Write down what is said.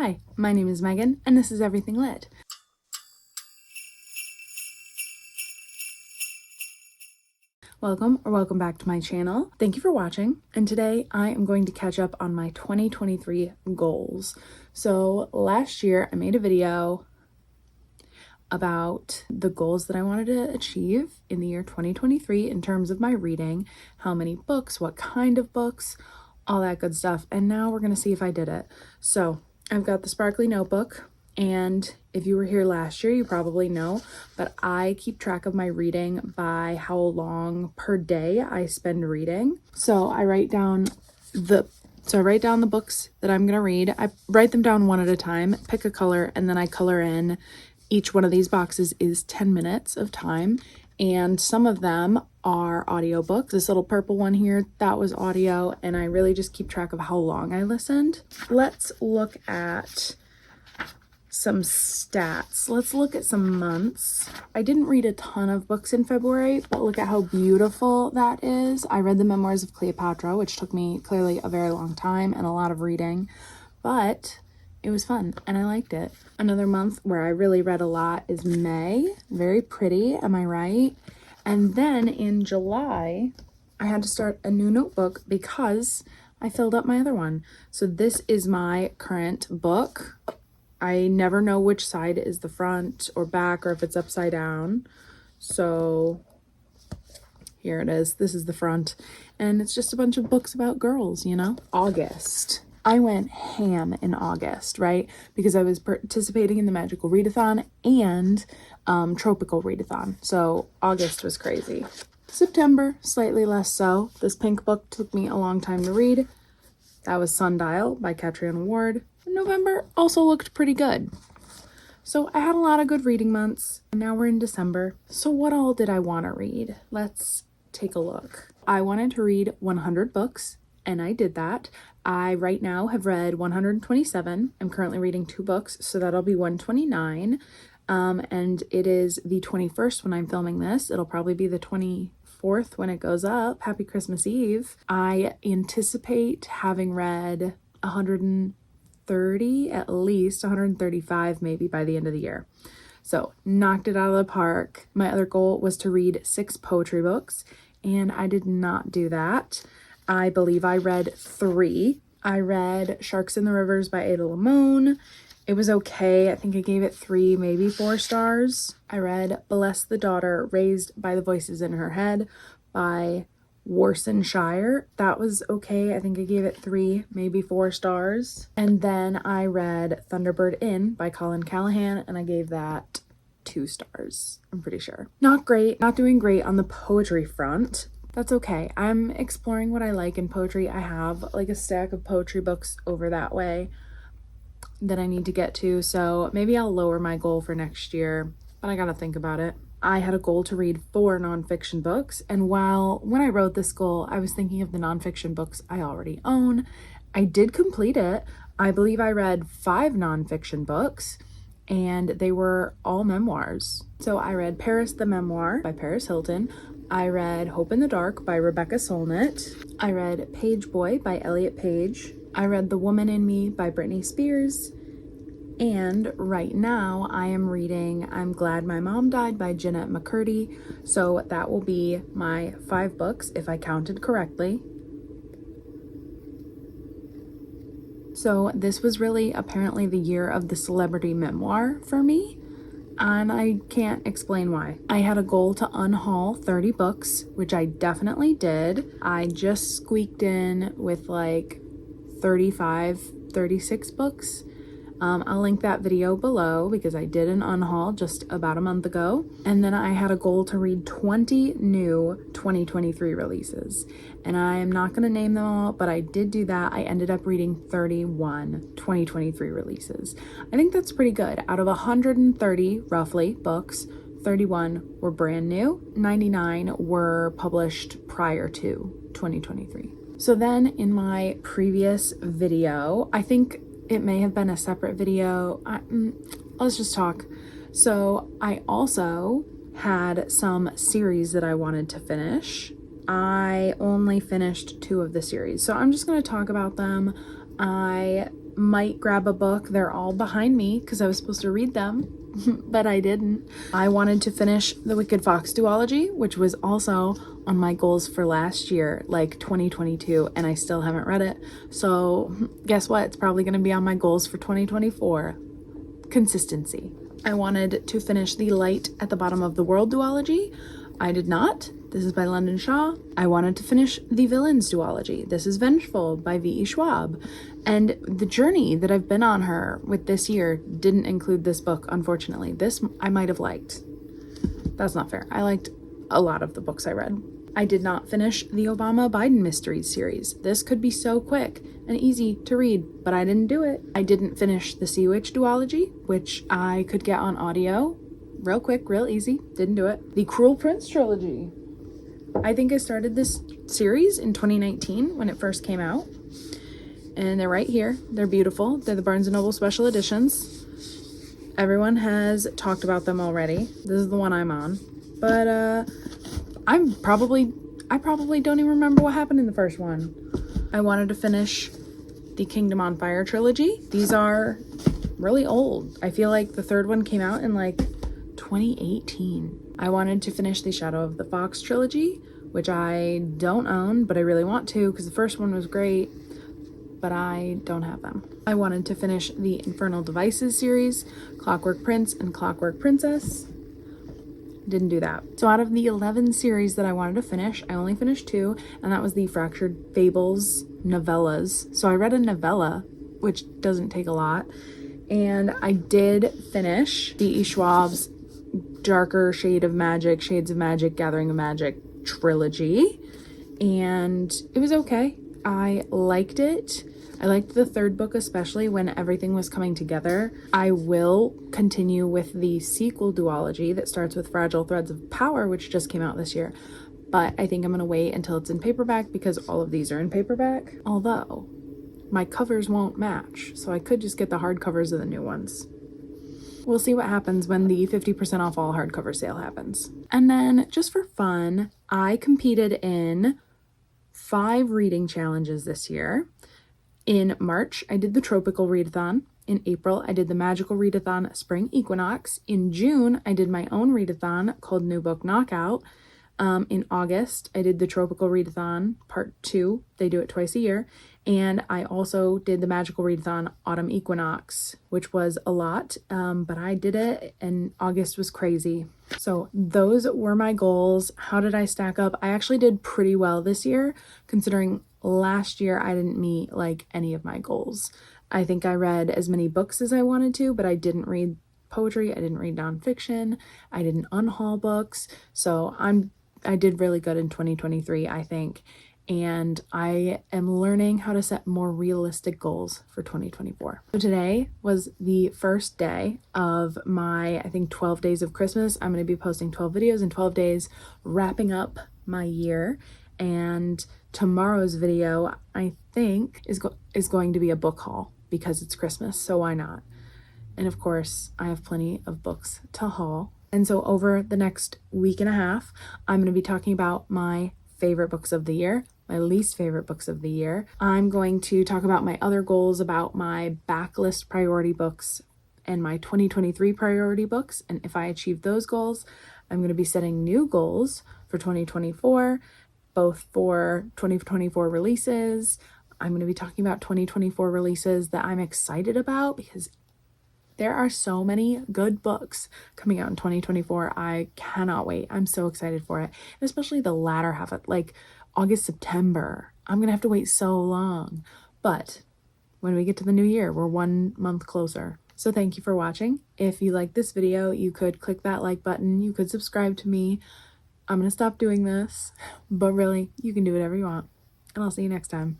Hi, my name is Megan, and this is Everything Lit. Welcome back to my channel. Thank you for watching, and today I am going to catch up on my 2023 goals. So last year I made a video about the goals that I wanted to achieve in the year 2023 in terms of my reading, how many books, what kind of books, all that good stuff. And now we're going to see if I did it. So I've got the sparkly notebook, and if you were here last year, you probably know, but I keep track of my reading by how long per day I spend reading. So I write down the books that I'm going to read. I write them down one at a time, pick a color, and then I color in. Each one of these boxes is 10 minutes of time, and some of them are audiobooks. This little purple one here, that was audio, and I really just keep track of how long I listened. Let's look at some stats. Let's look at some months. I didn't read a ton of books in February, but look at how beautiful that is. I read the Memoirs of Cleopatra, which took me clearly a very long time and a lot of reading, but it was fun and I liked it. Another month where I really read a lot is May. Very pretty, am I right? And then in July, I had to start a new notebook because I filled up my other one. So this is my current book. I never know which side is the front or back or if it's upside down. So here it is. This is the front. And it's just a bunch of books about girls, you know? August. I went ham in August, right? Because I was participating in the Magical Readathon and Tropical Readathon. So August was crazy. September, slightly less so. This pink book took me a long time to read. That was Sundial by Catriona Ward. And November also looked pretty good. So I had a lot of good reading months. And now we're in December. So what all did I want to read? Let's take a look. I wanted to read 100 books, and I did that. I right now have read 127. I'm currently reading 2 books, so that'll be 129. And it is the 21st when I'm filming this. It'll probably be the 24th when it goes up. Happy Christmas Eve. I anticipate having read 130, at least 135 maybe by the end of the year. So knocked it out of the park. My other goal was to read 6 poetry books, and I did not do that. I believe I read 3. I read Sharks in the Rivers by Ada Limon. It was okay. I think I gave it 3, maybe 4 stars. I read Bless the Daughter Raised by the Voices in Her Head by Warsan Shire. That was okay. I think I gave it 3, maybe 4 stars. And then I read Thunderbird Inn by Colin Callahan, and I gave that 2 stars, I'm pretty sure. Not great, not doing great on the poetry front. That's okay. I'm exploring what I like in poetry. I have like a stack of poetry books over that way that I need to get to, so maybe I'll lower my goal for next year, but I gotta think about it. I had a goal to read 4 nonfiction books, and when I wrote this goal, I was thinking of the nonfiction books I already own. I did complete it. I believe I read 5 nonfiction books, and they were all memoirs. So I read Paris the Memoir by Paris Hilton. I read Hope in the Dark by Rebecca Solnit. I read Page Boy by Elliot Page. I read The Woman in Me by Britney Spears. And right now I am reading I'm Glad My Mom Died by Jeanette McCurdy. So that will be my 5 books if I counted correctly. So this was really apparently the year of the celebrity memoir for me, and I can't explain why. I had a goal to unhaul 30 books, which I definitely did. I just squeaked in with like 35, 36 books. I'll link that video below because I did an unhaul just about a month ago. And then I had a goal to read 20 new 2023 releases. And I'm not going to name them all, but I did do that. I ended up reading 31 2023 releases. I think that's pretty good. Out of 130, roughly, books, 31 were brand new. 99 were published prior to 2023. So then in my previous video, I think it may have been a separate video. Let's just talk. So I also had some series that I wanted to finish. I only finished 2 of the series, so I'm just going to talk about them. I might grab a book. They're all behind me because I was supposed to read them, but I didn't. I wanted to finish the Wicked Fox duology, which was also on my goals for last year, like 2022, and I still haven't read it. So guess what? It's probably going to be on my goals for 2024. Consistency. I wanted to finish The Light at the Bottom of the World duology. I did not. This is by London Shaw. I wanted to finish The Villains duology. This is Vengeful by V.E. Schwab. And the journey that I've been on her with this year didn't include this book, unfortunately. This I might have liked. That's not fair. I liked a lot of the books I read. I did not finish the Obama-Biden Mysteries series. This could be so quick and easy to read, but I didn't do it. I didn't finish the Sea Witch duology, which I could get on audio real quick, real easy. Didn't do it. The Cruel Prince trilogy. I think I started this series in 2019 when it first came out. And they're right here. They're beautiful. They're the Barnes & Noble special editions. Everyone has talked about them already. This is the one I'm on. But I probably don't even remember what happened in the first one. I wanted to finish the Kingdom on Fire trilogy. These are really old. I feel like the third one came out in like 2018. I wanted to finish the Shadow of the Fox trilogy, which I don't own, but I really want to because the first one was great, but I don't have them. I wanted to finish the Infernal Devices series, Clockwork Prince and Clockwork Princess. Didn't do that. So out of the 11 series that I wanted to finish, I only finished 2, and that was the Fractured Fables novellas. So I read a novella, which doesn't take a lot, and I did finish V.E. Schwab's Darker Shades of Magic, Gathering of Magic trilogy, and it was okay. I liked it. I liked the third book, especially when everything was coming together. I will continue with the sequel duology that starts with Fragile Threads of Power, which just came out this year. But I think I'm going to wait until it's in paperback because all of these are in paperback. Although my covers won't match, so I could just get the hardcovers of the new ones. We'll see what happens when the 50% off all hardcover sale happens. And then just for fun, I competed in 5 reading challenges this year. In March, I did the Tropical Readathon. In April, I did the Magical Readathon Spring Equinox. In June, I did my own readathon called New Book Knockout. In August, I did the Tropical Readathon Part 2. They do it twice a year. And I also did the Magical Readathon Autumn Equinox, which was a lot, but I did it, and August was crazy. So those were my goals. How did I stack up? I actually did pretty well this year, considering last year I didn't meet like any of my goals. I think I read as many books as I wanted to, but I didn't read poetry, I didn't read nonfiction, I didn't unhaul books. So I did really good in 2023, I think. And I am learning how to set more realistic goals for 2024. So today was the first day of my, I think, 12 days of Christmas. I'm going to be posting 12 videos in 12 days, wrapping up my year. And tomorrow's video, I think, is going to be a book haul because it's Christmas, so why not? And of course, I have plenty of books to haul. And so over the next week and a half, I'm going to be talking about my favorite books of the year, my least favorite books of the year. I'm going to talk about my other goals, about my backlist priority books and my 2023 priority books. And if I achieve those goals, I'm going to be setting new goals for 2024, both for 2024 releases. I'm going to be talking about 2024 releases that I'm excited about because there are so many good books coming out in 2024. I cannot wait. I'm so excited for it. And especially the latter half of like August, September. I'm going to have to wait so long. But when we get to the new year, we're 1 month closer. So thank you for watching. If you like this video, you could click that like button. You could subscribe to me. I'm going to stop doing this, but really, you can do whatever you want. And I'll see you next time.